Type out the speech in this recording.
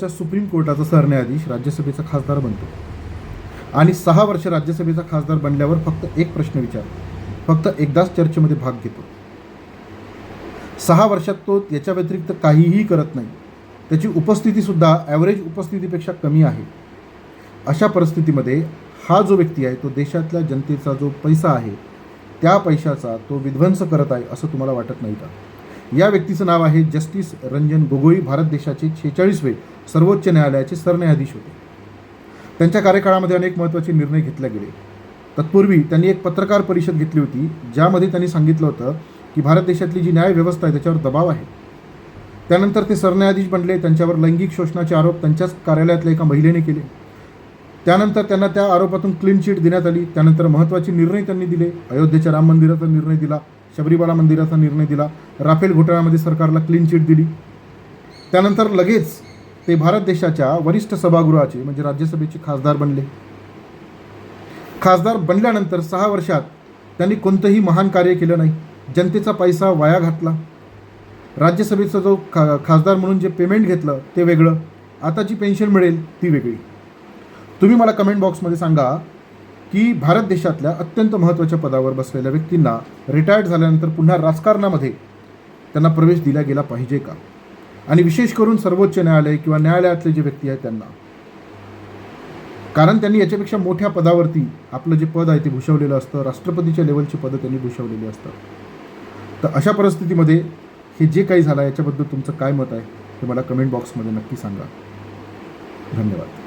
भारताच्या सुप्रीम कोर्टाचा सरन्यायाधीश राज्यसभेचा खासदार बनतो आणि 6 वर्ष राज्यसभेचा खासदार बनल्यावर फक्त एक प्रश्न फक्त एकदाच चर्चेमध्ये भाग घेतो. 6 वर्षात तो याच्या व्यतिरिक्त काहीही करत नाही. त्याची उपस्थितीसुद्धा ॲव्हरेज उपस्थितीपेक्षा कमी आहे. अशा परिस्थितीमध्ये हा जो व्यक्ती आहे तो देशातल्या जनतेचा जो पैसा आहे त्या पैशाचा तो विध्वंस करत आहे असं तुम्हाला वाटत नाही का? या व्यक्तीचं नाव आहे जस्टिस रंजन गोगोई. भारत देशाचे 46वे सर्वोच्च न्यायालयाचे सरन्यायाधीश होते. त्यांच्या कार्यकाळामध्ये अनेक महत्त्वाचे निर्णय घेतले गेले. तत्पूर्वी त्यांनी एक पत्रकार परिषद घेतली होती ज्यामध्ये त्यांनी सांगितलं होतं की भारत देशातली जी न्यायव्यवस्था आहे त्याच्यावर दबाव आहे. त्यानंतर ते सरन्यायाधीश बनले. त्यांच्यावर लैंगिक शोषणाचे आरोप त्यांच्याच कार्यालयातल्या एका महिलेने केले. त्यानंतर त्यांना त्या आरोपातून क्लीन चिट देण्यात आली. त्यानंतर महत्त्वाचे निर्णय त्यांनी दिले. अयोध्येच्या राम मंदिराचा निर्णय दिला, शबरीमाला मंदिराचा निर्णय दिला, राफेल घोटाळ्यामध्ये सरकारला क्लीन चिट दिली. त्यानंतर लगेच ते भारत देशाच्या वरिष्ठ सभागृहाचे म्हणजे राज्यसभेचे खासदार बनले. खासदार बनल्यानंतर 6 वर्षात त्यांनी कोणतंही महान कार्य केलं नाही. जनतेचा पैसा वाया घातला. राज्यसभेचा जो खासदार म्हणून जे पेमेंट घेतलं ते वेगळं, आता जी पेन्शन मिळेल ती वेगळी. तुम्ही मला कमेंट बॉक्समध्ये सांगा की भारत देशातल्या अत्यंत महत्त्वाच्या पदावर बसलेल्या व्यक्तींना रिटायर्ड झाल्यानंतर पुन्हा राजकारणामध्ये त्यांना प्रवेश दिला गेला पाहिजे का? आणि विशेष करून सर्वोच्च न्यायालय किंवा न्यायालयातले जे व्यक्ती आहेत त्यांना, कारण त्यांनी याच्यापेक्षा मोठ्या पदावरती आपलं जे पद आहे ते भूषवलेलं असतं. राष्ट्रपतीच्या लेवलची पदं त्यांनी भूषवलेली असतात. तर अशा परिस्थितीमध्ये हे जे काही झालं याच्याबद्दल तुमचं काय मत आहे ते मला कमेंट बॉक्समध्ये नक्की सांगा. धन्यवाद.